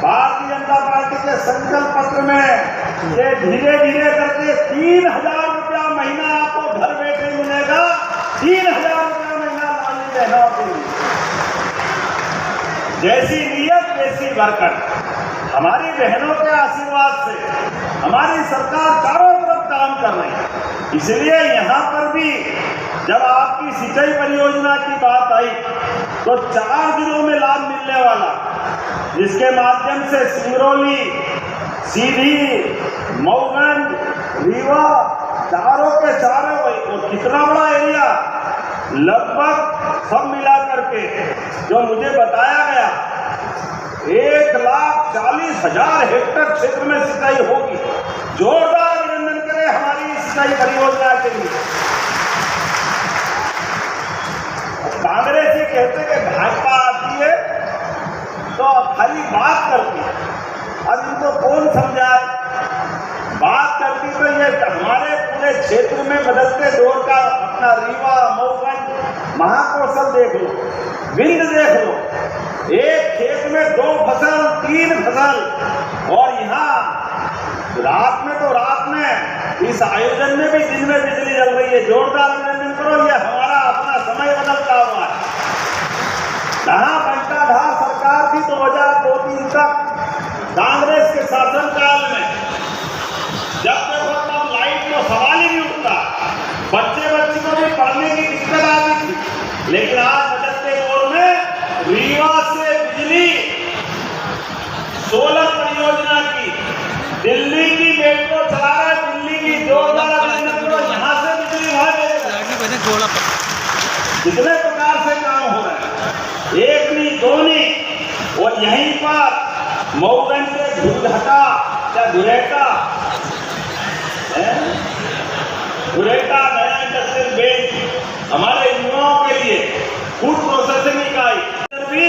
[SPEAKER 4] भारतीय जनता पार्टी के संकल्प पत्र में ये धीरे धीरे करके 3000 रुपया महीना आपको घर बैठे मिलेगा। 3000 रुपया महीना लाडली बहनों के लिए। जैसी नीयत वैसी बरकत। हमारी बहनों के आशीर्वाद से हमारी सरकार चारों तरफ काम कर रही है। इसलिए यहाँ पर भी जब आपकी सिंचाई परियोजना की बात आई तो 4 दिनों में लाभ मिलने वाला, जिसके माध्यम से सिंगरौली, सीधी, मऊगंज, रीवा, चारों के चारों, और कितना बड़ा एरिया, लगभग सब मिला करके जो मुझे बताया गया 1,40,000 हेक्टेयर क्षेत्र में सिंचाई होगी। जोरदार अभिनंदन करें हमारी सिंचाई परियोजना के लिए। कांग्रेस ही कहते कि भाजपा आती है तो खाली बात करती है। अब इनको कौन समझाए? बात करती तो ये हमारे पूरे क्षेत्र में बदलते दौर का अपना रीवा, मऊगंज, महाकौशल देख लो, विंध्य देख लो, एक खेत में 2 फसल, 3 फसल, और यहाँ रात में तो रात में, इस आयोजन में भी दिन में बिजली जल रही है। जोरदार अभिनंदन करो, ये हमारा अपना समय बदलता हुआ है। जहाँ बंटाधार सरकार थी 2002-03 तक कांग्रेस के शासनकाल में, जब देखो तब लाइट को सवाल ही नहीं उठता, बच्चे को भी पढ़ने की दिक्कत आती थी। लेकिन आज बदलते दौर में रीवा से बिजली, सोलर परियोजना की, दिल्ली की मेट्रो चला रहा है, दिल्ली की। जोरदार अभिनंदन करो, यहाँ से बिजली भागेगा। कितने प्रकार से काम हो रहा है, एक नहीं दो नहीं। और यहीं पर मऊगंज के धुरहटा या धुरेटा नया इंडस्ट्रियल बेस हमारे युवाओं के लिए फूड प्रोसेसिंग इकाई भी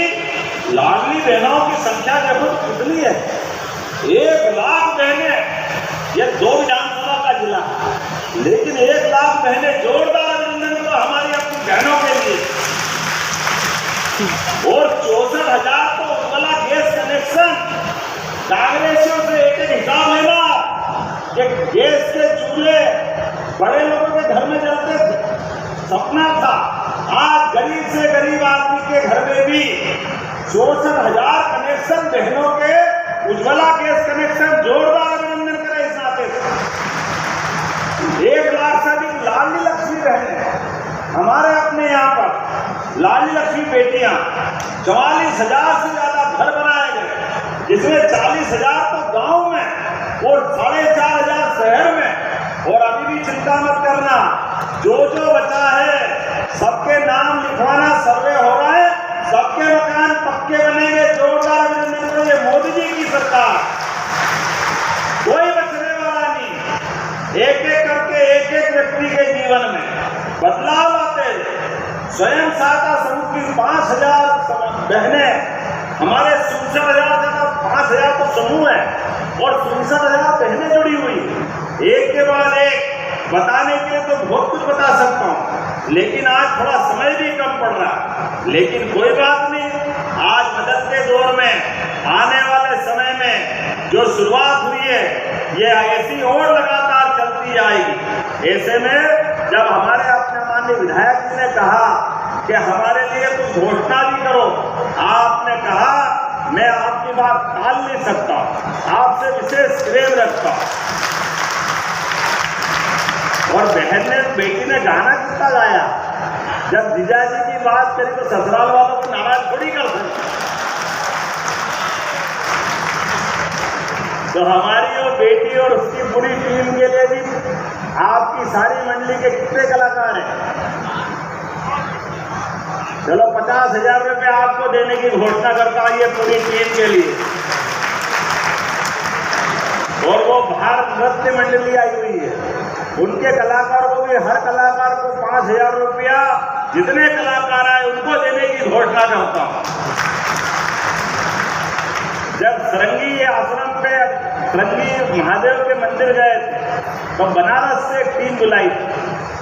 [SPEAKER 4] लाडली बहनों की संख्या देखो कितनी है, 1 लाख बहनें। ये 2 विधानसभा का जिला है, लेकिन 1 लाख बहनें, जोरदार अभिनंदन तो हमारी अपनी बहनों के लिए। और 64,000 तो उज्ज्वला गैस कनेक्शन। कांग्रेसियों से एक हिसाब लेना कि गैस के चूल्हे बड़े लोगों के घर में जलते थे, सपना था। आज गरीब से गरीब आदमी के घर में भी 64,000 कनेक्शन बहनों के, उज्ज्वला गैस कनेक्शन। जोरदार अभिनंदन करें इस नाते से। 1 लाख से अधिक लाडली लक्ष्मी बहनें हमारे अपने यहाँ पर, लाडली लक्ष्मी बेटियां। 44,000 से ज्यादा घर बनाए गए, जिसमें 40,000 तो गांव में और 4,500 शहर में। और अभी भी चिंता मत करना, जो बचा है सबके नाम लिखवाना, सर्वे हो रहा है, सबके मकान पक्के बनेंगे। जोरदार अभिनंदन करो, ये मोदी जी की सरकार, कोई बचने वाला नहीं। एक एक करके एक एक व्यक्ति के जीवन में बदलाव आते। स्वयं सहायता समूह की 5,000 बहनें, हमारे 67,000 से 5,000 तो समूह है और 67,000 बहनें जुड़ी हुई। एक के बाद एक बताने के लिए तो बहुत कुछ बता सकता हूँ, लेकिन आज थोड़ा समय भी कम पड़ रहा। लेकिन कोई बात नहीं, आज बदलते दौर में, आने वाले समय में जो शुरुआत हुई है, ये ऐसी और लगातार चलती जाएगी। ऐसे में जब हमारे अपने माननीय विधायक जी ने कहा कि हमारे लिए कुछ घोषणा भी करो, आपने कहा मैं आपकी बात टाल नहीं सकता, आपसे विशेष प्रेम रखता। और बहन ने, बेटी ने गाना कितना गाया। जब जीजाजी की बात करी तो ससुराल वालों को नाराज थोड़ी कर सकते। तो हमारी वो बेटी और उसकी पूरी टीम के लिए भी आपकी सारी मंडली के कितने कलाकार हैं। चलो 50,000 रुपये आपको देने की घोषणा करता हूं, ये पूरी टीम के लिए। और वो भारत नृत्य मंडली आई हुई है, उनके कलाकारों को भी, हर कलाकार को 5,000 रुपया, जितने कलाकार आए उनको देने की घोषणा करता हूं। जब सरंगी आश्रम पे, सरंगी महादेव के मंदिर गए थे, तो बनारस से एक टीम बुलाई,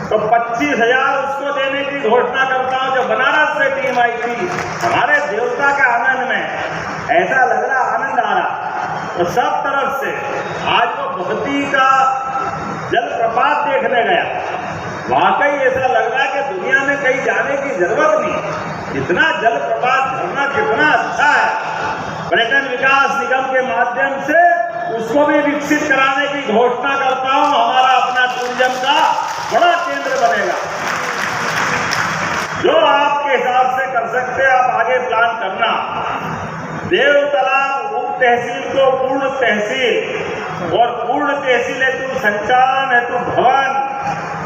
[SPEAKER 4] तो 25,000 उसको देने की घोषणा करता हूं। जो बनारस से टीम आई थी, हमारे देवता के आनंद में ऐसा लग रहा, आनंद आ रहा। तो सब तरफ से आज वो भक्ति का जलप्रपात देखने गया, वाकई ऐसा लग रहा है कि दुनिया में कहीं जाने की जरूरत नहीं। इतना जलप्रपात, झरना कितना अच्छा है। पर्यटन विकास निगम के माध्यम से उसको भी विकसित कराने की घोषणा करता हूं। हमारा अपना टूरिज्म का बड़ा केंद्र बनेगा। जो आपके हिसाब से कर सकते हैं, आप आगे प्लान करना। देव तालाब उप तहसील को पूर्ण तहसील और पूर्ण तहसील हेतु संचालन हेतु भवन,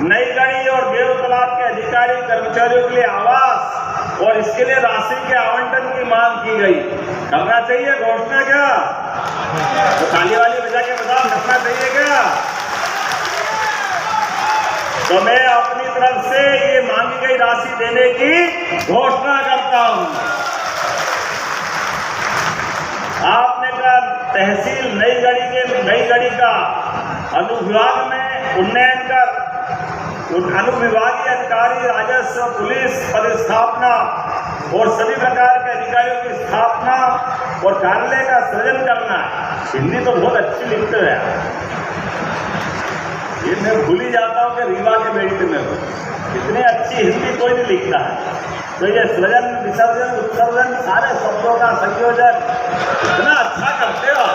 [SPEAKER 4] नई गढ़ी और देव तालाब के अधिकारी कर्मचारियों के लिए आवास और इसके लिए राशि के आवंटन की मांग की गई। करना चाहिए घोषणा क्या? तो ताली वाली बजा के बताओ, करना चाहिए क्या? तो मैं अपनी तरफ से ये मांगी गई राशि देने की घोषणा करता हूं। आपने कहा तहसील नई गढ़ी का अनुविभाग में उन्नयन कर अनुविभागीय अधिकारी, राजस्व, पुलिस पदस्थापना और सभी प्रकार के अधिकारियों की स्थापना और कार्यालय का सृजन करना। हिंदी तो बहुत अच्छी लिखते हैं, ये मैं भूल ही जाता हूँ कि रीवा के बेल्ट में इतनी अच्छी हिंदी कोई नहीं लिखता है। तो ये सृजन, विसर्जन, उत्सर्जन, सारे शब्दों का संयोजन इतना अच्छा करते हो।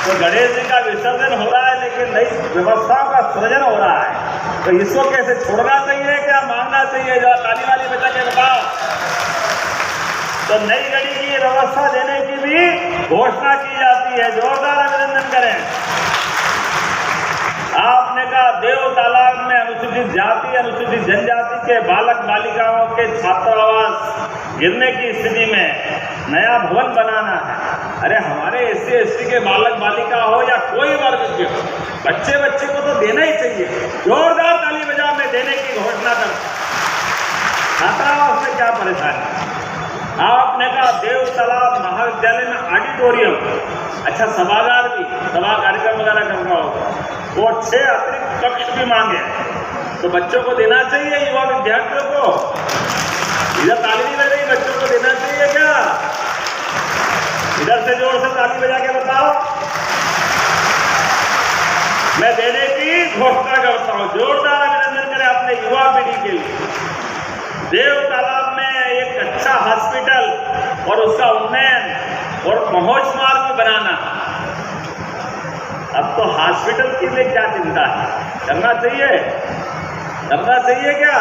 [SPEAKER 4] तो गणेश जी का विसर्जन हो रहा है, लेकिन नई व्यवस्थाओं का सृजन हो रहा है। तो इसको कैसे छोड़ना चाहिए, क्या मांगना चाहिए? जो ताली वाली बजा के बताओ। तो नई गढ़ी की व्यवस्था देने की भी घोषणा की जाती है। जोरदार अभिनंदन करें। आपने कहा देव तालाब में अनुसूचित जाति, अनुसूचित जनजाति के बालक बालिकाओं के छात्रावास गिरने की स्थिति में नया भवन बनाना है। अरे हमारे SC/ST के बालक बालिका हो या कोई वर्ग के हो, बच्चे को तो देना ही चाहिए। जोरदार ताली बजा में देने की घोषणा कर छात्रावास में क्या परेशानी। आपने कहा देव तालाब महाविद्यालय में ऑडिटोरियम, अच्छा सभागार भी, सभा कार्यक्रम वगैरह करना होगा, वो 6 अतिरिक्त कक्ष भी मांगे, तो बच्चों को देना चाहिए, युवा विद्यार्थियों को। इधर ताली नहीं बज रही, बच्चों को देना चाहिए क्या? इधर से जोर से ताली बजा के बताओ। मैं देने की घोषणा करता हूं। जोरदार अभिनंदन करें अपने युवा पीढ़ी के लिए। देव तालाब में एक अच्छा हॉस्पिटल और उसका उन्नयन और पहुंच मार्ग बनाना। अब तो हॉस्पिटल के लिए क्या चिंता है, करना चाहिए क्या?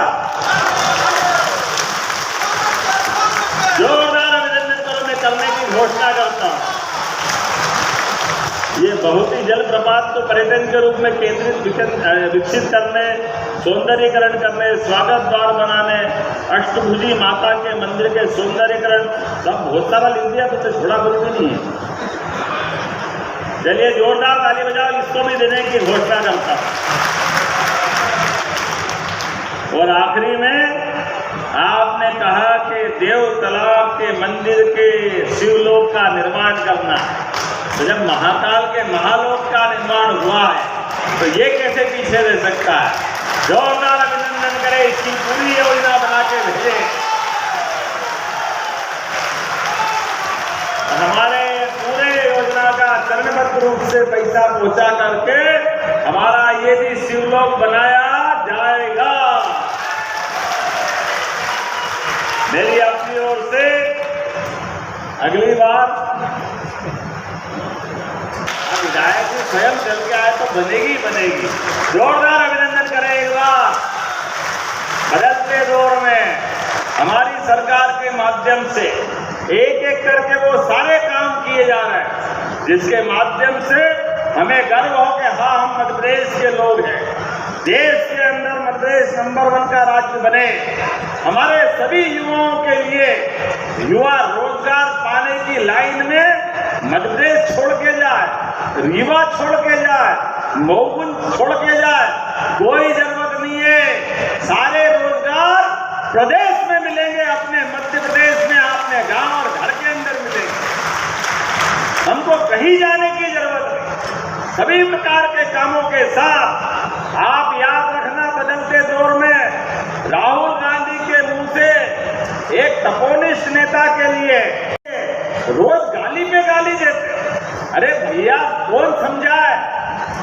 [SPEAKER 4] जोरदार अभिनंदन करो, मैं करने की घोषणा करता हूं। ये बहुत ही जलप्रपात को पर्यटन के रूप में केंद्रित विकसित करने, सौंदर्यीकरण करने, स्वागत द्वार बनाने, अष्टभुजी माता के मंदिर के सौंदर्यीकरण, सब बहुत सारा लिख दिया, तो छोड़ा कुछ भी नहीं है। चलिए जोरदार ताली बजाओ, इसको भी देने की घोषणा करता हूं। और आखिरी में आपने कहा कि देव तालाब के मंदिर के शिवलोक का निर्माण करना। तो जब महाकाल के महालोक का निर्माण हुआ है तो ये कैसे पीछे रह सकता है? जोरदार अभिनंदन करें, इसकी पूरी योजना बना के भेजे। हमारे पूरे योजना का चरणबद्ध रूप से पैसा पहुंचा करके हमारा ये भी शिवलोक बनाया जाएगा। मेरी अपनी ओर से अगली बार विधायक जी स्वयं चल के आए तो बनेगी। जोरदार अभिनंदन करें एक बार। बदलते दौर में हमारी सरकार के माध्यम से एक एक करके वो सारे काम किए जा रहे हैं, जिसके माध्यम से हमें गर्व हो कि हाँ, हम मध्य प्रदेश के लोग हैं। देश के अंदर मध्य प्रदेश नंबर 1 का राज्य बने। हमारे सभी युवाओं के लिए युवा रोजगार पाने की लाइन में मध्य प्रदेश छोड़ के जाए, रीवा छोड़ के जाए, मऊगुन छोड़ के जाए, कोई जरूरत नहीं है। सारे रोजगार प्रदेश में मिलेंगे, अपने मध्य प्रदेश में, अपने गांव और घर के अंदर मिलेंगे। हमको कहीं जाने की जरूरत नहीं। सभी प्रकार के कामों के साथ आप याद रखना, बदलते दौर में राहुल गांधी के मुंह से एक तपोनिष्ठ नेता के लिए रोज गाली पे गाली देते। अरे भैया, कौन समझाए?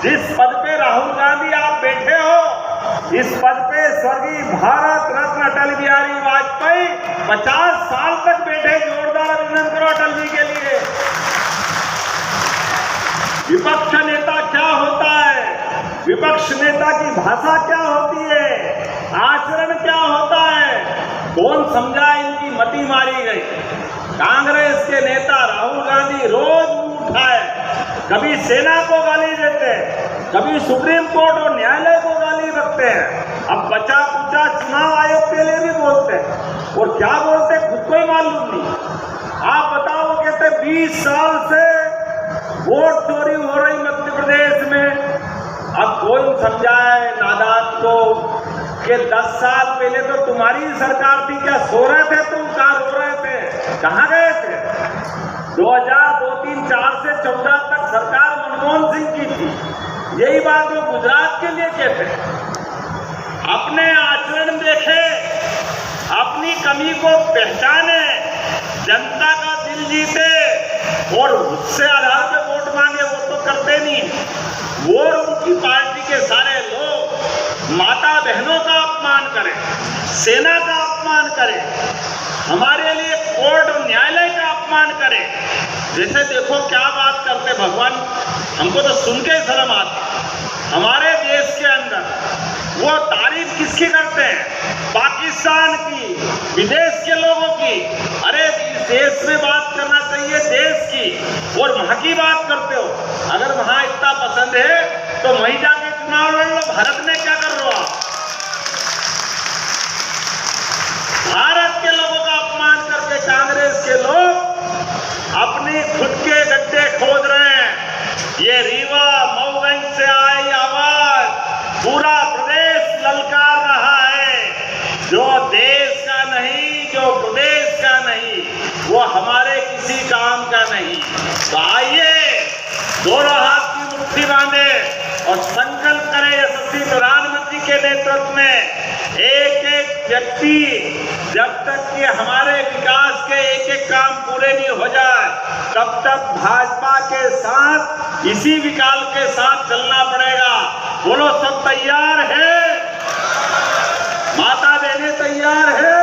[SPEAKER 4] जिस पद पे राहुल गांधी आप बैठे हो, इस पद पे स्वर्गीय भारत रत्न अटल बिहारी वाजपेयी 50 साल तक बैठे। जोरदार अभिनंदन करो अटल जी के लिए। विपक्ष नेता क्या होता है, विपक्ष नेता की भाषा क्या होती है, आचरण क्या होता है, कौन समझा? इनकी मति मारी गई। कांग्रेस के नेता राहुल गांधी रोज मुंह उठाए, कभी सेना को गाली देते हैं, कभी सुप्रीम कोर्ट और न्यायालय को गाली रखते हैं, अब बचा कुचा चुनाव आयोग के लिए भी बोलते हैं। और क्या बोलते हैं खुद को ही मालूम नहीं। आप बताओ, कहते 20 साल से वोट चोरी हो रही मध्य प्रदेश में। अब कौन समझाए नादान को कि 10 साल पहले तो तुम्हारी सरकार थी, क्या सो रहे थे तुम? कहाँ रो रहे थे? कहाँ गए थे? 2002, 3, 4 से 14 तक सरकार मनमोहन सिंह की थी। यही बात वो गुजरात के लिए कहते। अपने आचरण देखे, अपनी कमी को पहचाने, जनता का दिल जीते और उससे आधार पे वोट मांगे, वो तो करते नहीं। वो उनकी पार्टी के सारे लोग माता बहनों का अपमान करें, सेना का अपमान करें, हमारे लिए कोर्ट और न्यायालय का अपमान करें। जैसे देखो क्या बात करते भगवान, हमको तो सुन के ही शर्म आती। हमारे देश के अंदर वो तारीफ किसकी करते हैं? पाकिस्तान की, विदेश के लोगों की। अरे इस देश में बात करना चाहिए देश की, और वहां की बात करते हो। अगर वहां इतना पसंद है तो वहीं जाके चुनाव लड़ लो। भारत में क्या कर रहे हो आप? भारत के लोगों का अपमान करके कांग्रेस के लोग पूरा प्रदेश ललकार रहा है। जो देश का नहीं, जो प्रदेश का नहीं, वो हमारे किसी काम का नहीं। तो आइए दोनों हाथ की मुट्ठी बांधे और संकल्प करें यशस्वी प्रधानमंत्री के नेतृत्व में एक एक व्यक्ति, जब तक कि हमारे विकास के एक एक काम पूरे नहीं हो जाए तब तक भाजपा के साथ, इसी विकल्प के साथ चलना पड़ेगा। बोलो सब तैयार है? माता बहने तैयार है?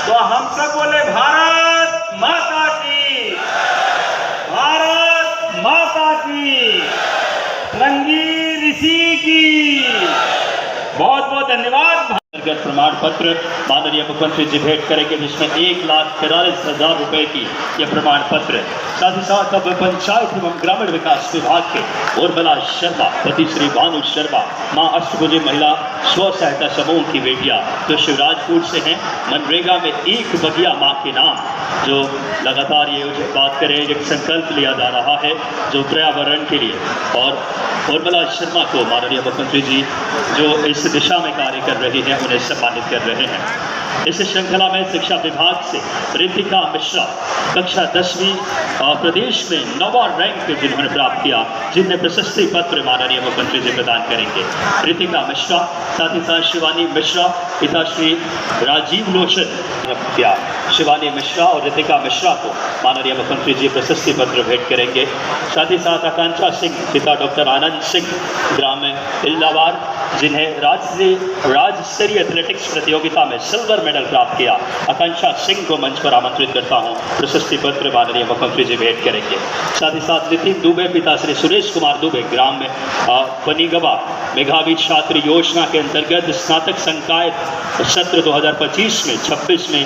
[SPEAKER 4] तो हम सब बोले भारत माता की, भारत माता की, रंगी ऋषि की। बहुत बहुत धन्यवाद। प्रमाण पत्र माननीय मुख्यमंत्री जी भेंट करेंगे, जिसमें 1,43,000 रुपए की यह प्रमाण पत्र। साथ ही साथ अब पंचायत एवं ग्रामीण विकास विभाग के उर्मिला शर्मा, पति श्री भानु शर्मा, मां अष्टभुजी महिला स्व सहायता समूह की बेटियां जो शिवराजपुर से हैं, मनरेगा में एक बगिया मां के नाम, जो लगातार ये बात करें, एक संकल्प लिया जा रहा है जो पर्यावरण के लिए, और उर्मिला शर्मा को माननीय मुख्यमंत्री जी जो इस दिशा में कार्य कर रही हैं उन्हें सम्मानित कर रहे हैं। इस श्रृंखला में शिक्षा विभाग से रितिका मिश्रा कक्षा 10वीं प्रदेश में 9वां रैंक जिन्होंने प्राप्त किया, जिन्हें प्रशस्ति पत्र माननीय मुख्यमंत्री जी प्रदान करेंगे। रितिका मिश्रा, साथ ही साथ शिवानी मिश्रा, पिता श्री राजीव लोचन किया। शिवानी मिश्रा और रितिका मिश्रा को माननीय मुख्यमंत्री जी प्रशस्ति पत्र भेंट करेंगे। साथ ही साथ आकांक्षा सिंह, पिता डॉक्टर आनंद सिंह, ग्राम इल्लावार, जिन्हें राज्य स्तरीय एथलेटिक्स प्रतियोगिता में सिल्वर मेडल प्राप्त किया। आकांक्षा सिंह को मंच पर आमंत्रित करता हूं, प्रशस्ति पत्र माननीय मुख्यमंत्री जी भेंट करेंगे। साथ ही साथ नितिन दुबे, पिता श्री सुरेश कुमार दुबे, ग्राम में पनीगवा मेधावी छात्र योजना के अंतर्गत स्नातक संकाय सत्र 2025 में 26 में